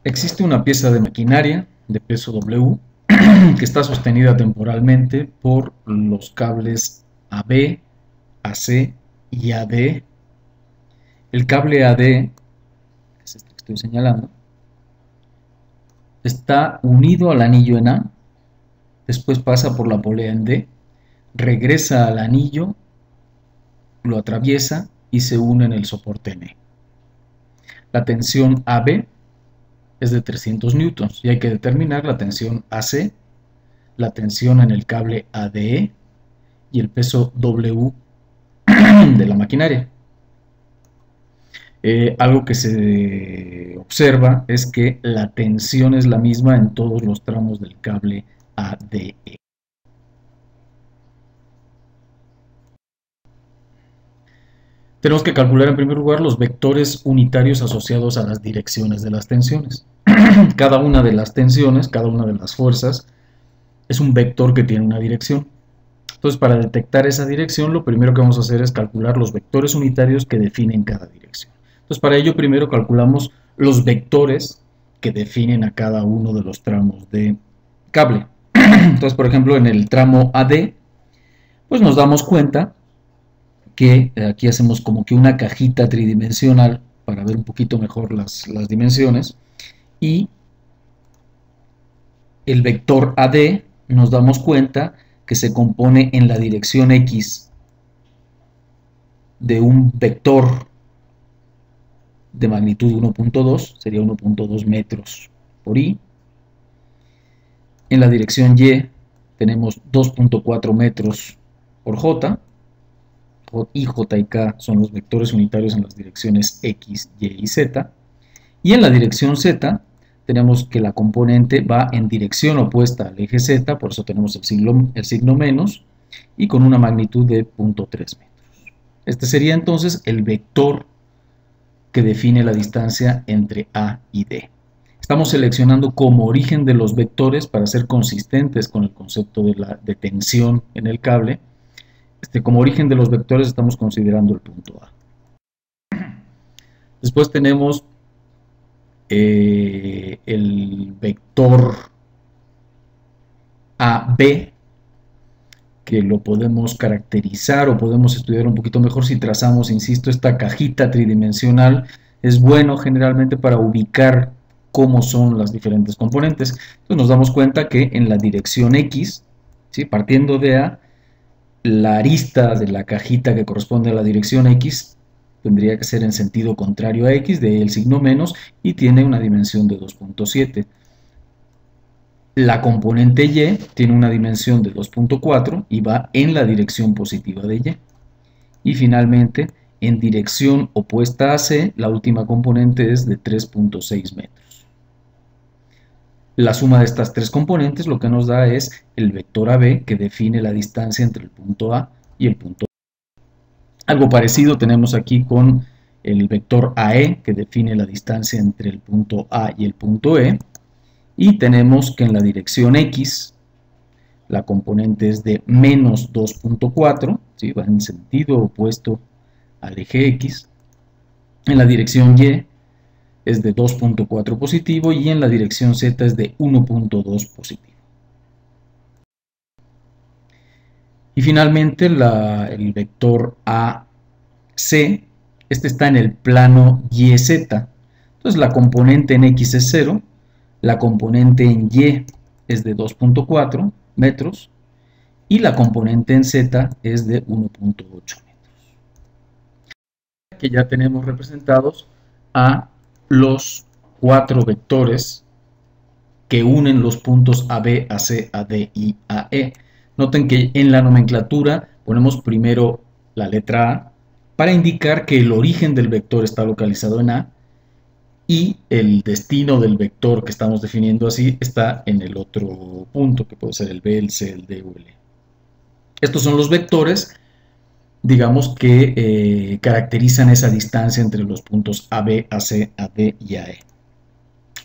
Existe una pieza de maquinaria de peso W que está sostenida temporalmente por los cables AB, AC y AD. El cable AD, que es este que estoy señalando, está unido al anillo en A, después pasa por la polea en D, regresa al anillo, lo atraviesa y se une en el soporte en E. La tensión AB es de 300 newtons y hay que determinar la tensión AC, la tensión en el cable ADE y el peso W de la maquinaria. Algo que se observa es que la tensión es la misma en todos los tramos del cable ADE. Tenemos que calcular en primer lugar los vectores unitarios asociados a las direcciones de las tensiones. Cada una de las tensiones, cada una de las fuerzas, es un vector que tiene una dirección. Entonces, para detectar esa dirección, lo primero que vamos a hacer es calcular los vectores unitarios que definen cada dirección. Entonces, para ello, primero calculamos los vectores que definen a cada uno de los tramos de cable. Entonces, por ejemplo, en el tramo AD, pues nos damos cuenta que aquí hacemos como que una cajita tridimensional para ver un poquito mejor las dimensiones. Y el vector AD nos damos cuenta que se compone en la dirección X de un vector de magnitud 1.2, sería 1.2 metros por I. En la dirección Y tenemos 2.4 metros por J. I, J y K son los vectores unitarios en las direcciones X, Y y Z. Y en la dirección Z tenemos que la componente va en dirección opuesta al eje Z, por eso tenemos el signo menos, y con una magnitud de 0.3 metros. Este sería entonces el vector que define la distancia entre A y D. Estamos seleccionando como origen de los vectores para ser consistentes con el concepto de tensión en el cable. Como origen de los vectores estamos considerando el punto A. Después tenemos el vector AB, que lo podemos caracterizar o podemos estudiar un poquito mejor si trazamos, insisto, esta cajita tridimensional. Es bueno generalmente para ubicar cómo son las diferentes componentes. Entonces nos damos cuenta que en la dirección X, ¿sí?, partiendo de A, la arista de la cajita que corresponde a la dirección X tendría que ser en sentido contrario a X, de ahí el signo menos, y tiene una dimensión de 2.7. La componente Y tiene una dimensión de 2.4 y va en la dirección positiva de Y. Y finalmente, en dirección opuesta a C, la última componente es de 3.6 metros. La suma de estas tres componentes lo que nos da es el vector AB, que define la distancia entre el punto A y el punto B. Algo parecido tenemos aquí con el vector AE, que define la distancia entre el punto A y el punto E. Y tenemos que en la dirección X, la componente es de menos 2.4, ¿sí?, va en sentido opuesto al eje X. En la dirección Y es de 2.4 positivo y en la dirección Z es de 1.2 positivo. Y finalmente el vector AC, este está en el plano YZ. Entonces la componente en X es 0, la componente en Y es de 2.4 metros y la componente en Z es de 1.8 metros. Que ya tenemos representados a los cuatro vectores que unen los puntos AB, AC, AD y AE. Noten que en la nomenclatura ponemos primero la letra A para indicar que el origen del vector está localizado en A y el destino del vector que estamos definiendo así está en el otro punto, que puede ser el B, el C, el D o el E. Estos son los vectores, digamos, que caracterizan esa distancia entre los puntos AB, AC, AD y AE.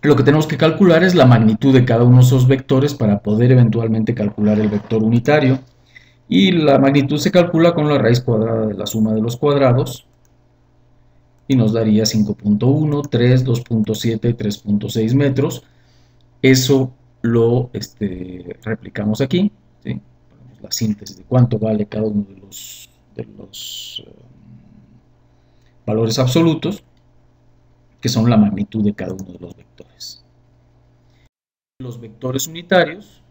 Lo que tenemos que calcular es la magnitud de cada uno de esos vectores para poder eventualmente calcular el vector unitario. Y la magnitud se calcula con la raíz cuadrada de la suma de los cuadrados y nos daría 5.1, 3, 2.7, 3.6 metros. Eso lo replicamos aquí, ¿sí? La síntesis de cuánto vale cada uno de los valores absolutos, que son la magnitud de cada uno de los vectores. Los vectores unitarios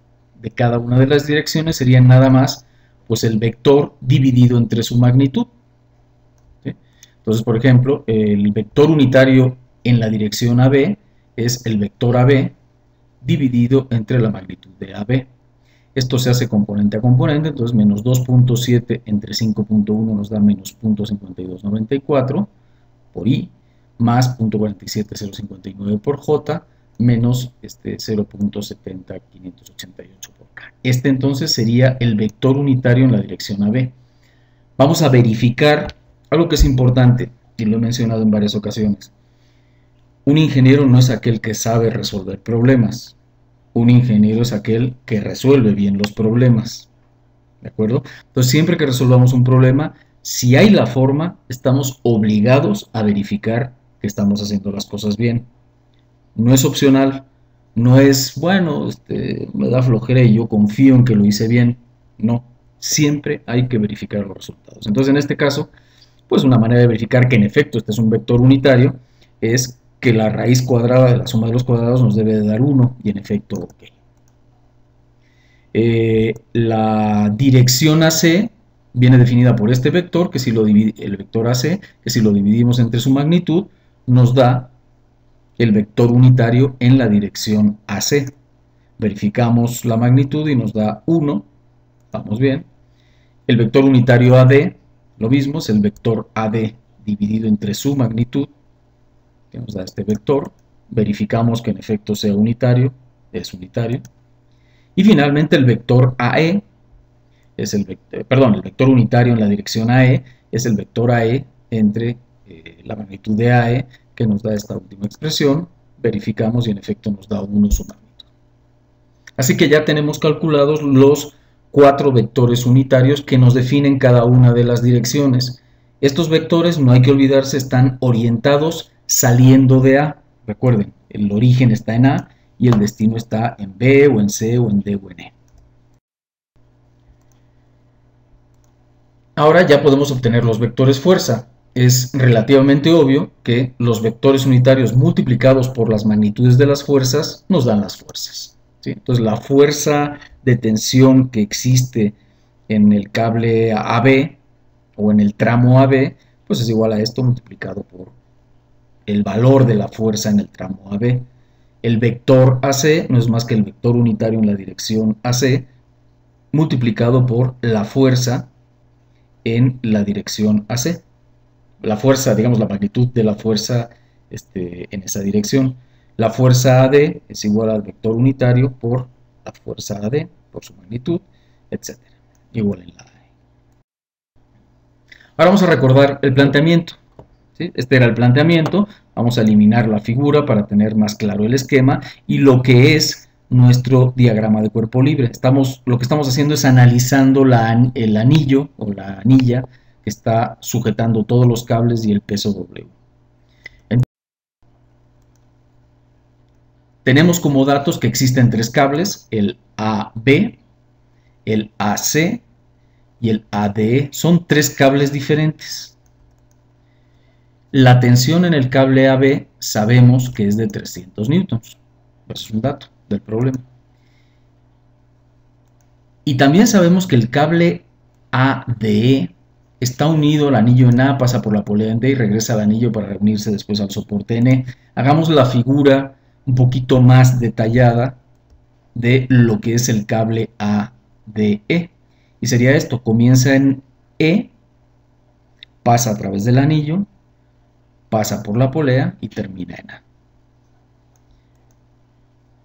de cada una de las direcciones serían nada más pues el vector dividido entre su magnitud, ¿sí? Entonces, por ejemplo, el vector unitario en la dirección AB es el vector AB dividido entre la magnitud de AB. Esto se hace componente a componente, entonces menos 2.7 entre 5.1 nos da menos 0.5294 por I, más 0.47059 por J, menos 0.70588 por K. Este entonces sería el vector unitario en la dirección AB. Vamos a verificar algo que es importante, y lo he mencionado en varias ocasiones. Un ingeniero no es aquel que sabe resolver problemas. Un ingeniero es aquel que resuelve bien los problemas, ¿de acuerdo? Entonces, siempre que resolvamos un problema, si hay la forma, estamos obligados a verificar que estamos haciendo las cosas bien. No es opcional, no es, bueno, me da flojera y yo confío en que lo hice bien. No, siempre hay que verificar los resultados. Entonces, en este caso, pues una manera de verificar que en efecto este es un vector unitario es que la raíz cuadrada de la suma de los cuadrados nos debe de dar 1, y en efecto, ok. La dirección AC viene definida por este vector, que si lo el vector AC, que si lo dividimos entre su magnitud, nos da el vector unitario en la dirección AC. Verificamos la magnitud y nos da 1, vamos bien. El vector unitario AD, lo mismo, es el vector AD dividido entre su magnitud, que nos da este vector. Verificamos que en efecto sea unitario, es unitario. Y finalmente el vector AE, es el vector unitario en la dirección AE, es el vector AE entre la magnitud de AE, que nos da esta última expresión. Verificamos y en efecto nos da 1 su magnitud. Así que ya tenemos calculados los 4 vectores unitarios que nos definen cada una de las direcciones. Estos vectores, no hay que olvidarse, están orientados saliendo de A. Recuerden, el origen está en A y el destino está en B o en C o en D o en E. Ahora ya podemos obtener los vectores fuerza. Es relativamente obvio que los vectores unitarios multiplicados por las magnitudes de las fuerzas nos dan las fuerzas, ¿sí? Entonces la fuerza de tensión que existe en el cable AB o en el tramo AB, pues es igual a esto multiplicado por el valor de la fuerza en el tramo AB. El vector AC no es más que el vector unitario en la dirección AC multiplicado por la fuerza en la dirección AC. La fuerza, digamos, la magnitud de la fuerza en esa dirección. La fuerza AD es igual al vector unitario por la fuerza AD, por su magnitud, etc. Igual en la AE. Ahora vamos a recordar el planteamiento, ¿sí? Este era el planteamiento. Vamos a eliminar la figura para tener más claro el esquema y lo que es nuestro diagrama de cuerpo libre. Lo que estamos haciendo es analizando el anillo o la anilla que está sujetando todos los cables y el peso W. Tenemos como datos que existen 3 cables, el AB, el AC y el ADE. Son 3 cables diferentes. La tensión en el cable AB sabemos que es de 300 newtons. Eso es un dato del problema. Y también sabemos que el cable ADE está unido al anillo en A, pasa por la polea en D y regresa al anillo para reunirse después al soporte en E. Hagamos la figura un poquito más detallada de lo que es el cable ADE. Y sería esto, comienza en E, pasa a través del anillo, pasa por la polea y termina en A.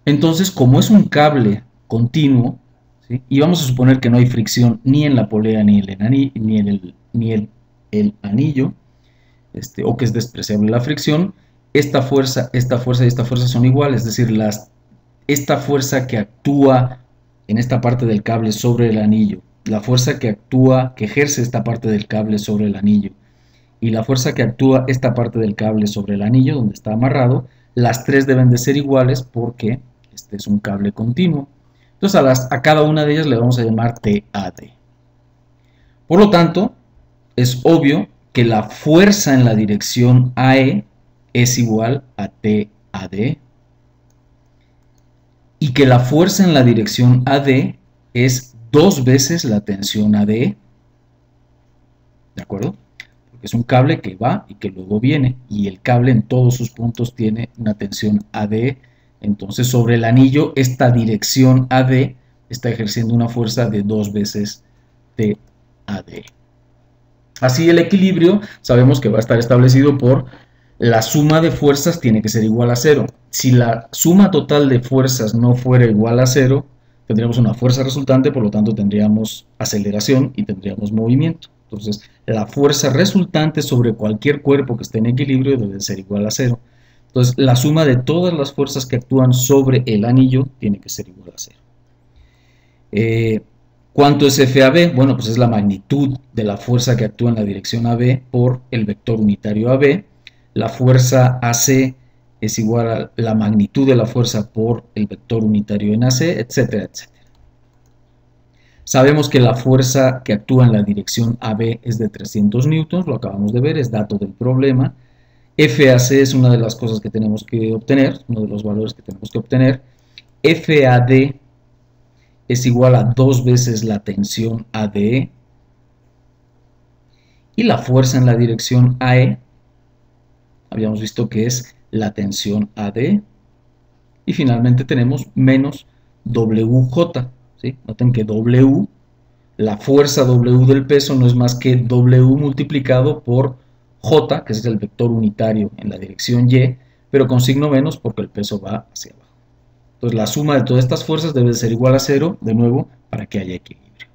Entonces, como es un cable continuo, ¿sí? Y vamos a suponer que no hay fricción ni en la polea ni en el anillo, o que es despreciable la fricción, esta fuerza y esta fuerza son iguales, es decir, esta fuerza que actúa en esta parte del cable sobre el anillo, la fuerza que ejerce esta parte del cable sobre el anillo, y la fuerza que actúa esta parte del cable sobre el anillo donde está amarrado, las tres deben de ser iguales porque este es un cable continuo. Entonces a cada una de ellas le vamos a llamar TAD. Por lo tanto, es obvio que la fuerza en la dirección AE es igual a TAD y que la fuerza en la dirección AD es 2 veces la tensión AD. ¿De acuerdo? Porque es un cable que va y que luego viene, y el cable en todos sus puntos tiene una tensión AD. Entonces sobre el anillo esta dirección AD está ejerciendo una fuerza de 2 veces TAD. Así el equilibrio sabemos que va a estar establecido por la suma de fuerzas tiene que ser igual a 0. Si la suma total de fuerzas no fuera igual a 0, tendríamos una fuerza resultante, por lo tanto tendríamos aceleración y tendríamos movimiento. Entonces, la fuerza resultante sobre cualquier cuerpo que esté en equilibrio debe ser igual a 0. Entonces, la suma de todas las fuerzas que actúan sobre el anillo tiene que ser igual a 0. ¿Cuánto es FAB? Bueno, pues es la magnitud de la fuerza que actúa en la dirección AB por el vector unitario AB. La fuerza AC es igual a la magnitud de la fuerza por el vector unitario en AC, etcétera, etcétera. Sabemos que la fuerza que actúa en la dirección AB es de 300 newtons, lo acabamos de ver, es dato del problema. FAC es una de las cosas que tenemos que obtener, uno de los valores que tenemos que obtener. FAD es igual a 2 veces la tensión ADE. Y la fuerza en la dirección AE, habíamos visto que es la tensión AD. Y finalmente tenemos menos WJ. ¿Sí? Noten que W, la fuerza W del peso no es más que W multiplicado por J, que es el vector unitario en la dirección Y, pero con signo menos porque el peso va hacia abajo. Entonces la suma de todas estas fuerzas debe ser igual a 0, de nuevo, para que haya equilibrio.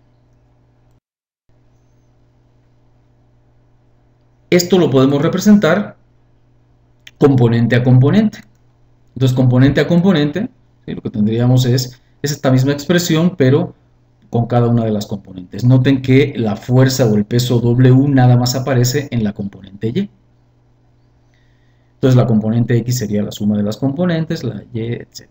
Esto lo podemos representar componente a componente. Entonces componente a componente, ¿sí? Lo que tendríamos es esta misma expresión, pero con cada una de las componentes. Noten que la fuerza o el peso W nada más aparece en la componente Y. Entonces la componente X sería la suma de las componentes, la Y, etc.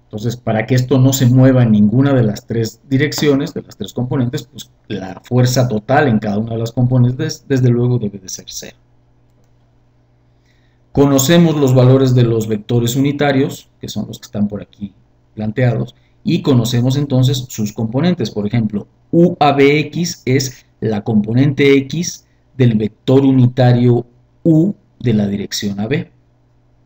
Entonces, para que esto no se mueva en ninguna de las tres direcciones, de las tres componentes, pues la fuerza total en cada una de las componentes, desde luego, debe de ser 0. Conocemos los valores de los vectores unitarios, que son los que están por aquí planteados, y conocemos entonces sus componentes. Por ejemplo, UABX es la componente X del vector unitario U de la dirección AB.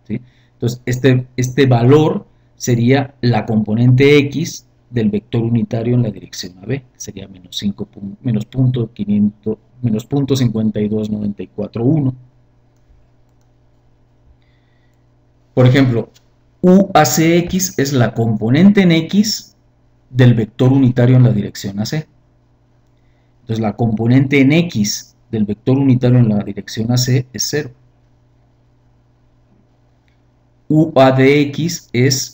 ¿Sí? Entonces, este valor sería la componente X del vector unitario en la dirección AB, que sería menos 0.52941. Por ejemplo, UACX es la componente en X del vector unitario en la dirección AC. Entonces la componente en X del vector unitario en la dirección AC es 0. UADX es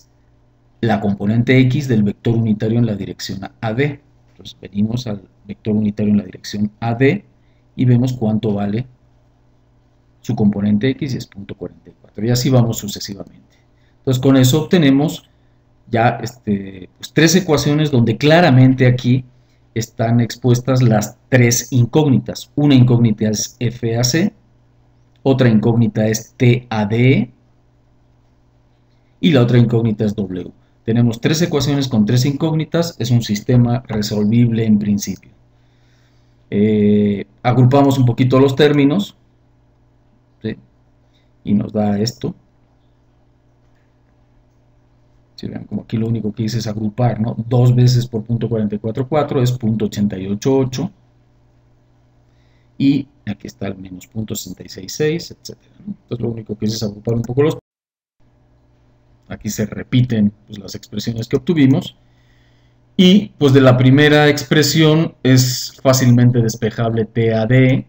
la componente X del vector unitario en la dirección AD. Entonces venimos al vector unitario en la dirección AD y vemos cuánto vale su componente X y es 0.44. Y así vamos sucesivamente. Entonces con eso obtenemos ya pues, tres ecuaciones donde claramente aquí están expuestas las tres incógnitas. Una incógnita es FAC, otra incógnita es TADE y la otra incógnita es W. Tenemos tres ecuaciones con tres incógnitas, es un sistema resolvible en principio. Agrupamos un poquito los términos, ¿sí? Y nos da esto. Si vean, como aquí lo único que hice es agrupar, ¿no? 2 veces por 0.444 es 0.888 y aquí está el menos 0.666, etc. ¿no? Entonces lo único que hice es agrupar un poco los. Aquí se repiten pues, las expresiones que obtuvimos y pues de la primera expresión es fácilmente despejable TAD.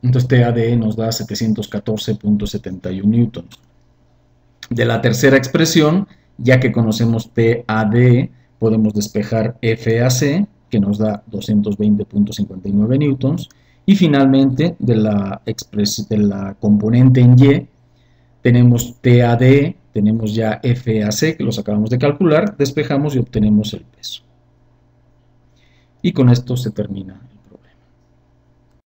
Entonces TAD nos da 714.71 newtons. De la tercera expresión, ya que conocemos TAD, podemos despejar FAC, que nos da 220.59 newtons, Y finalmente, de la componente en Y, tenemos TAD, tenemos ya FAC, que los acabamos de calcular, despejamos y obtenemos el peso. Y con esto se termina.